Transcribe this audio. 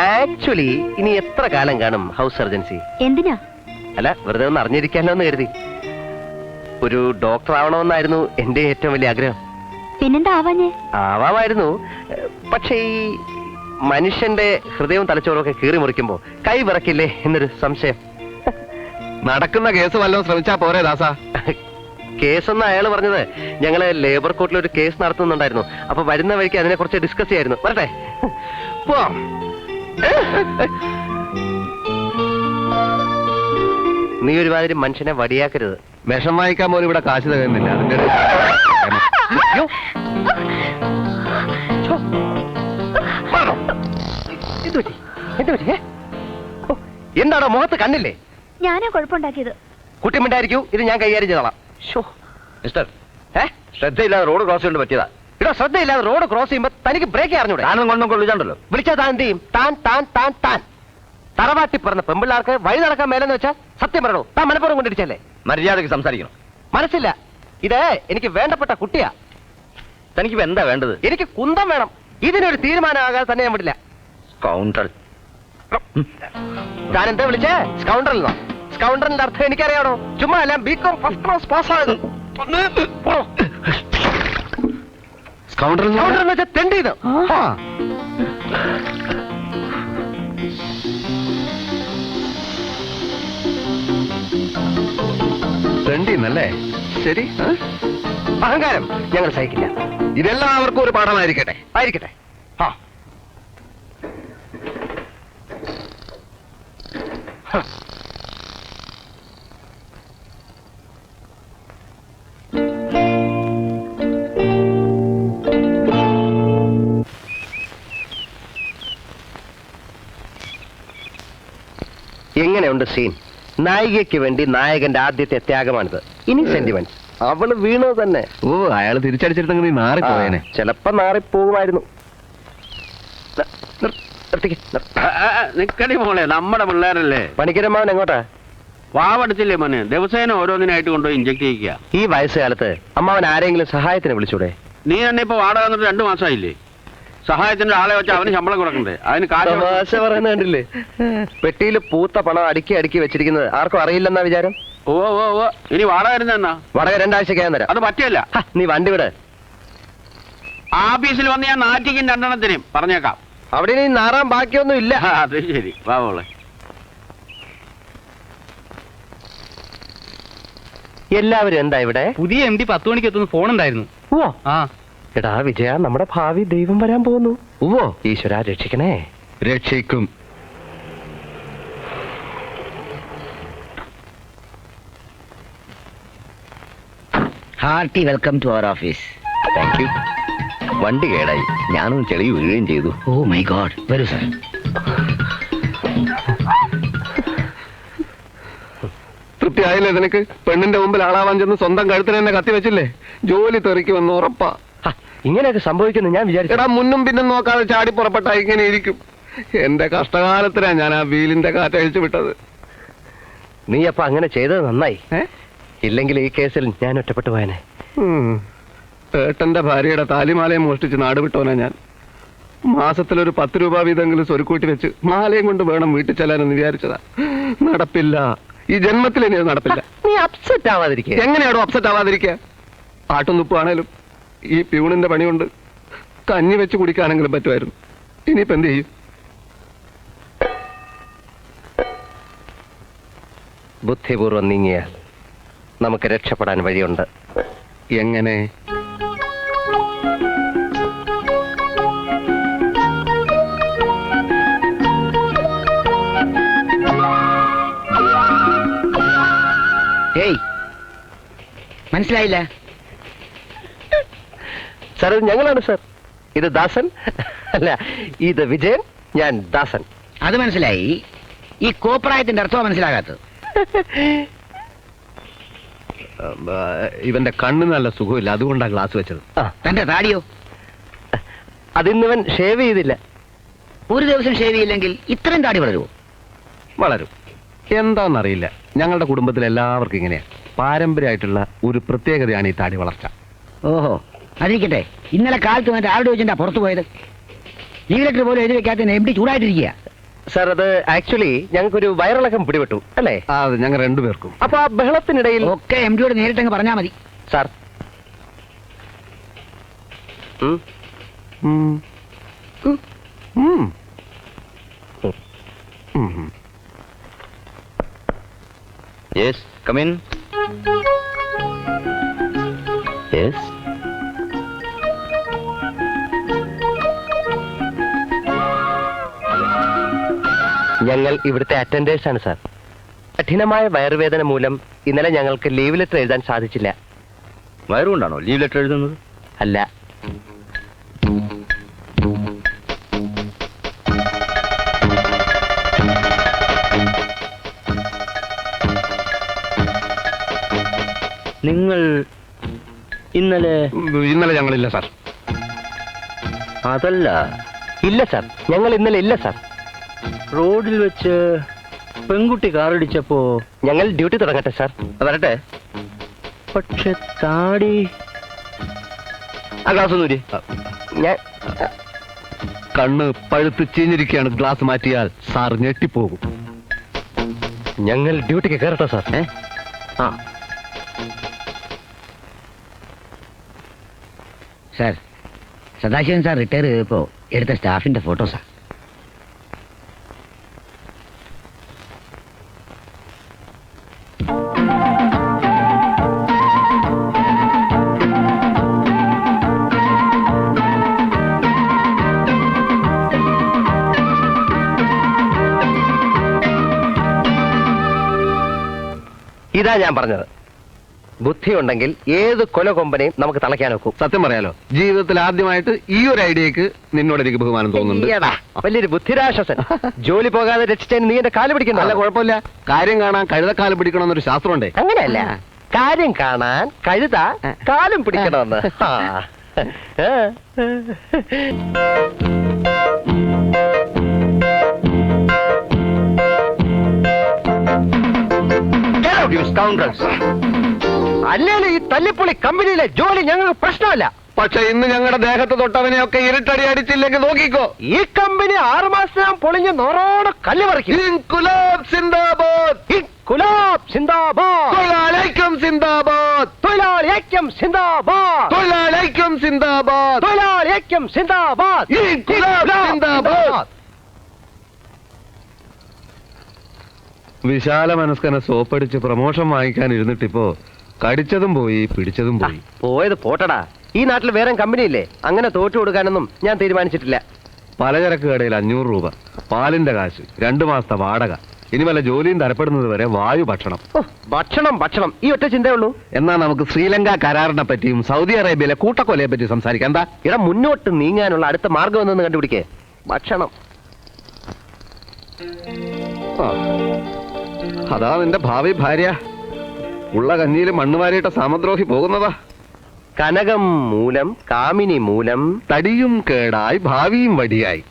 Actually ഇനി എത്ര കാലം കാണും ഹൗസ് സർജൻസി? എന്തിനാ? അല്ല, വെറുതെ ഒന്ന് അറിഞ്ഞിരിക്കാനോ എന്ന് കരുതി. ഒരു ഡോക്ടർ ആവണമെന്നായിരുന്നു എന്റെ ഏറ്റവും വലിയ ആഗ്രഹം. പിന്നെന്താ ആവാഞ്ഞേ? ആവാമായിരുന്നു. പക്ഷേ ഈ മനുഷ്യന്റെ ഹൃദയവും തലച്ചോറും ഒക്കെ കീറി മുറിക്കുമ്പോ കൈ വിറക്കില്ലേ എന്നൊരു സംശയം. നടക്കുന്ന കേസ് വല്ലതും ശ്രമിച്ചാ പോരെ ദാസാ? കേസെന്ന് അയാൾ പറഞ്ഞത് ഞങ്ങള് ലേബർ കോർട്ടിൽ ഒരു കേസ് നടത്തുന്നുണ്ടായിരുന്നു. അപ്പൊ വരുന്ന വഴിക്ക് അതിനെ കുറിച്ച് ഡിസ്കസ് ചെയ്യായിരുന്നു. വരട്ടെ, പോവാം. നീ ഒരുമാതിരി മനുഷ്യനെ വടിയാക്കരുത്. വിഷം വാങ്ങിക്കാൻ പോലും ഇവിടെ കാശ് തകരുന്നില്ല. അതിന്റെ എന്താണോ മുഖത്ത് കണ്ണില്ലേ? ഞാനാ കുഴപ്പമുണ്ടാക്കിയത്. കുട്ടിമിണ്ടായിരിക്കൂ, ഇത് ഞാൻ കൈകാര്യം ചെയ്തോളാം. മിസ്റ്റർ, ശ്രദ്ധയില്ലാതെ റോഡ് ക്രോസ് കൊണ്ട് പറ്റിയതാ. ഇവിടെ ശ്രദ്ധയില്ലാതെ റോഡ് ക്രോസ് ചെയ്യുമ്പോ തനിക്ക് ബ്രേക്ക് അറിഞ്ഞൂടെ? താനും കൊണ്ടും കൊള്ളിച്ചാണ്ടല്ലോ. വിളിച്ചാൽ താൻ എന്ത് ചെയ്യും? താൻ താൻ താൻ താൻ തറവാട്ടി പറഞ്ഞ പെമ്പിള്ളാർക്ക് വഴി നടക്കാൻ മേലെന്ന് വെച്ചാൽ സത്യം പറയണോ? താൻ മനപ്പുറം കൊണ്ടിരിച്ചല്ലേ? മര്യാദക്ക് സംസാരിക്കണം. മനസ്സില്ല, ഇത് എനിക്ക് വേണ്ടപ്പെട്ട കുട്ടിയാ. തനിക്ക് എന്താ വേണ്ടത്? എനിക്ക് കുന്തം വേണം. ഇതിനൊരു തീരുമാനമാകാതെ തന്നെ ഞാൻ വിടില്ല. സ്കൗണ്ടർ. താൻ എന്താ വിളിച്ചേ? സ്കൗണ്ടർ. സ്കൗണ്ടറിന്റെ അർത്ഥം എനിക്കറിയാണോ? ചുമ്മാ അല്ല, ബികോം ഫസ്റ്റ് ക്ലാസ് പാസ്സായത്. സ്കൗണ്ടർ എന്ന് വെച്ചാൽ തെണ്ടിയത്. തെണ്ടിന്നല്ലേ? ശരി, അഹങ്കാരം ഞങ്ങൾ സഹിക്കില്ല. ഇതെല്ലാം അവർക്കും ഒരു പാഠമായിരിക്കട്ടെ. ആയിരിക്കട്ടെ. എങ്ങനെയുണ്ട് സീൻ? നായികയ്ക്ക് വേണ്ടി നായകന്റെ ആദ്യത്തെ ത്യാഗമാണിത്. ഇനി സെന്റിമെന്റ്. അവള് വീണത് തന്നെ. ഓ, അയാൾ തിരിച്ചടിച്ചെടുത്തെങ്കിൽ നീ നാറിപ്പോയേനെ. ചിലപ്പോ നാറിപ്പോകുമായിരുന്നു. നിക്കടി മോളെ, നമ്മുടെ പിള്ളേരല്ലേ. പണിക്കരമാവൻ എങ്ങോട്ടാ? വാവടച്ചില്ലേ മോനെ? ദിവസേന ഓരോന്നിനായിട്ട് കൊണ്ടുപോയി ഇഞ്ചക്ട് ചെയ്യുക. ഈ വയസ്സുകാലത്ത് അമ്മാവൻ ആരെങ്കിലും സഹായത്തിന് വിളിച്ചൂടെ? നീ തന്നെ ഇപ്പൊ വാടക വന്നിട്ട് 2 മാസമായില്ലേ? സഹായത്തിന്റെ ആളെ വെച്ച് അവന് ശമ്പളം കൊടുക്കണ്ടേ? അതിന് കാശ് പറയുന്ന കണ്ടില്ലേ? പെട്ടിയിൽ പൂത്ത പണം അടുക്കി അടുക്കി വെച്ചിരിക്കുന്നത് ആർക്കും അറിയില്ലെന്നാ വിചാരം? ഓ ഓ ഓ, ഇനി വാടക വരുന്ന വാടക 2 ആഴ്ചക്കകം തരാം. അത് പറ്റില്ല. നീ വണ്ടി വിട്. ആഫീസിൽ വന്ന് ഞാൻ 2 പറഞ്ഞേക്കാം. അവിടെ ഇനി നാറാൻ ബാക്കിയൊന്നും ഇല്ല. അത് ശരി, വാ മോളെ. എല്ലാവരും എന്താ ഇവിടെ? പുതിയ MD 10 മണിക്ക് എത്തുന്ന ഫോൺ ഉണ്ടായിരുന്നു. ഓ ആ, എടാ വിജയ, നമ്മുടെ ഭാവി ദൈവം വരാൻ പോകുന്നു. ഓ ഈശ്വര രക്ഷിക്കണേ. രക്ഷിക്കും. Hearty welcome to our office. Thank you. വണ്ടി കേടായി, ഞാനൊന്ന് ചെളി വീഴുകയും ചെയ്തു. ഓ മൈ ഗോഡ്, വരൂ സർ. തൃപ്തിയായില്ലേ നിനക്ക്? പെണ്ണിന്റെ മുമ്പിൽ ആളാവാൻ ചെന്ന് സ്വന്തം കഴുത്തിന് തന്നെ കത്തി വെച്ചില്ലേ? ജോലി തെറിക്കുമെന്ന് ഉറപ്പാ. ഇങ്ങനെയൊക്കെ സംഭവിക്കുന്നു ഞാൻ വിചാരിച്ചു. എടാ, മുന്നും പിന്നും നോക്കാതെ ചാടി പുറപ്പെട്ടാ ഇങ്ങനെ ഇരിക്കും. എന്റെ കഷ്ടകാലത്തിനാ ഞാൻ ആ വീലിന്റെ കാറ്റഴിച്ചു വിട്ടത്. നീ അപ്പൊ അങ്ങനെ ചെയ്തത് നന്നായി. ഇല്ലെങ്കിൽ ഈ കേസിൽ ഞാൻ ഒറ്റപ്പെട്ടു പോയനെ. ഏട്ടന്റെ ഭാര്യയുടെ താലിമാലയും മോഷ്ടിച്ച് നാട് വിട്ടോനാ ഞാൻ. മാസത്തിലൊരു 10 രൂപ വീതെങ്കിലും സ്വരുക്കൂട്ടി വെച്ച് മാലയും കൊണ്ട് വേണം വീട്ടിൽ ചെല്ലാനെന്ന് വിചാരിച്ചതാ. നടപ്പില്ല. ഈ ജന്മത്തിൽ ഇനി അത് നടപ്പില്ല. നീ അപ്സെറ്റ് ആവാതിരിക്കുക. എങ്ങനെയാണോ അപ്സെറ്റ് ആവാതിരിക്കുക? ആട്ടും തുപ്പാണേലും ഈ പ്യൂണിന്റെ പണി കൊണ്ട് കഞ്ഞി വെച്ച് കുടിക്കാനെങ്കിലും പറ്റുമായിരുന്നു. ഇനിയിപ്പോ എന്ത് ചെയ്യും? ബുദ്ധിപൂർവ്വം നീങ്ങിയാൽ നമുക്ക് രക്ഷപ്പെടാൻ വഴിയുണ്ട്. എങ്ങനെ? ഏയ്, മനസ്സിലായില്ല സാർ, ഇത് ഞങ്ങളാണ് സാർ. ഇത് ദാസൻ. അല്ല, ഇത് വിജയൻ, ഞാൻ ദാസൻ. അത് മനസ്സിലായി. ഈ കോപ്രായത്തിന്റെ അർത്ഥം മനസ്സിലാകാത്തത്. ഇവന്റെ കണ്ണ് നല്ല സുഖമില്ല, അതുകൊണ്ടാണ് ഗ്ലാസ് വെച്ചത്. തന്റെ താടിയോ? അതിന്നിവൻ ഷേവ് ചെയ്തില്ല. ഒരു ദിവസം ഷേവ് ചെയ്യില്ലെങ്കിൽ ഇത്രയും താടി വളരുമോ? വളരും. എന്താണെന്നറിയില്ല, ഞങ്ങളുടെ കുടുംബത്തിൽ എല്ലാവർക്കും ഇങ്ങനെയാണ്. പാരമ്പര്യമായിട്ടുള്ള ഒരു പ്രത്യേകതയാണ് ഈ താടി വളർച്ച. ഓഹോ, അതിരിക്കട്ടെ. ഇന്നലെ കാലത്ത് വന്നിട്ട് ആരുടെ വെച്ചിട്ടാ പുറത്തു പോയത്? ലീവ് ലെറ്റർ പോലും എഴുതി വെക്കാത്ത എം ഡി ചൂടായിട്ടിരിക്കുക. സാർ അത് ആക്ച്വലി ഞങ്ങൾക്കൊരു വയറിളക്കം പിടിപെട്ടു അല്ലേ? അത് ഞങ്ങൾ രണ്ടുപേർക്കും. അപ്പൊ ആ ബഹളത്തിനിടയിൽ ഒക്കെ എം ഡിയോട് നേരിട്ടങ്ങ് പറഞ്ഞാൽ മതി. സാർ ഉം. ഉം. ഉം. Yes come in. യെസ് ഞങ്ങൾ ഇവിടുത്തെ അറ്റൻഡേഴ്സ് ആണ് സാർ. കഠിനമായ വയറുവേദന മൂലം ഇന്നലെ ഞങ്ങൾക്ക് ലീവ് ലെറ്റർ എഴുതാൻ സാധിച്ചില്ല. വയറുകൊണ്ടാണോ ലീവ് ലെറ്റർ എഴുതുന്നത്? അല്ല, നിങ്ങൾ ഇന്നലെ ഇന്നലെ ഞങ്ങളില്ല സാർ. അതല്ല, ഇല്ല സാർ, ഞങ്ങൾ ഇന്നലെ ഇല്ല സാർ. റോഡിൽ വെച്ച് പെൺകുട്ടി കാറിടിച്ചപ്പോ ഞങ്ങൾ ഡ്യൂട്ടി തുടങ്ങട്ടെ സാർ. വരട്ടെ. പക്ഷെ താടി ആ ഗ്ലാസ് ഒന്നൂരി. ഞാൻ കണ്ണ് പഴുത്ത് ചീഞ്ഞിരിക്കുകയാണ്. ഗ്ലാസ് മാറ്റിയാൽ സാർ ഞെട്ടിപ്പോകും. ഞങ്ങൾ ഡ്യൂട്ടിക്ക് കയറട്ടെ സാർ. ആ സാർ, സദാശിവൻ സാർ റിട്ടയർ ചെയ്തപ്പോ എടുത്ത സ്റ്റാഫിന്റെ ഫോട്ടോസാ. ഇതാ ഞാൻ പറഞ്ഞത്, ബുദ്ധി ഉണ്ടെങ്കിൽ ഏത് കൊല കൊമ്പനെയും നമുക്ക് തളയ്ക്കാൻ നോക്കും. സത്യം പറയാലോ, ജീവിതത്തിൽ ആദ്യമായിട്ട് ഈ ഒരു ഐഡിയക്ക് നിന്നോട് എനിക്ക് ബഹുമാനം തോന്നുന്നുണ്ട്. ഈയെടാ, വലിയൊരു ബുദ്ധിരാശ്വസൻ. ജോലി പോകാതെ രക്ഷിച്ചതിന് നീ എന്റെ കാല് അല്ല, പിടിക്കണ്ട. കുഴപ്പമില്ല. കാര്യം കാണാൻ കഴുതക്കാലം പിടിക്കണമെന്നൊരു ശാസ്ത്രമുണ്ടേ. അങ്ങനെയല്ല, കാര്യം കാണാൻ കഴുത കാലും പിടിക്കണമെന്ന്. ആ. Get out, you scoundrels. അല്ലേലും ഈ തല്ലിപ്പൊളി കമ്പനിയിലെ ജോലി ഞങ്ങൾക്ക് പ്രശ്നമല്ല. പക്ഷെ ഇന്ന് ഞങ്ങളുടെ ദേഹത്ത് തൊട്ടവനെയൊക്കെ ഇരുട്ടടി അടിച്ചില്ലെങ്കിൽ നോക്കിക്കോ. ഈ കമ്പനി 6 മാസം പൊളിഞ്ഞ് നോറോട് കല്ല് പറിക്കും. ഇൻകുലാബ് സിന്ദാബാദ്. ഇൻകുലാബ് സിന്ദാബാദ്. തൊഴിലാളിക്കും സിന്ദാബാദ്. തൊഴിലാളി ഐക്യം സിന്ദാബാദ്. തൊഴിലാളിക്കും സിന്ദാബാദ്. തൊഴിലാളി ഐക്യം സിന്ദാബാദ്. ഇൻകുലാബ് സിന്ദാബാദ്. വിശാല മനസ്കനെ സോപ്പടിച്ച് പ്രമോഷൻ വാങ്ങിക്കാൻ ഇരുന്നിട്ടിപ്പോ കടിച്ചതും പോയി പിടിച്ചതും പോയി. പോയത് പോട്ടടാ. ഈ നാട്ടിൽ വേറെ കമ്പനിയില്ലേ? അങ്ങനെ തോറ്റു കൊടുക്കാനൊന്നും ഞാൻ തീരുമാനിച്ചിട്ടില്ല. പലചരക്ക് കടയിൽ 500 രൂപ, പാലിന്റെ കാശ്, 2 മാസത്തെ വാടക, ഇനി വല്ല ജോലിയും തരപ്പെടുന്നത് വരെ വായു ഭക്ഷണം. ഭക്ഷണം ഭക്ഷണം ഈ ഒറ്റ ചിന്തയേ ഉള്ളൂ. എന്നാ നമുക്ക് ശ്രീലങ്ക കരാറിനെ പറ്റിയും സൗദി അറേബ്യയിലെ കൂട്ടക്കൊലയെ പറ്റി സംസാരിക്കാം. എന്താ? ഇട മുന്നോട്ട് നീങ്ങാനുള്ള അടുത്ത മാർഗം എന്തെന്ന് കണ്ടുപിടിക്കേ. ഭക്ഷണം. ആ, അതാ നിന്റെ ഭാവി ഭാര്യ. ഉള്ള കഞ്ഞിയിൽ മണ്ണുവാരിയിട്ട സാമദ്രോഹി പോകുന്നതാ. കനകം മൂലം കാമിനി മൂലം തടിയും കേടായി ഭാവിയും വടിയായി.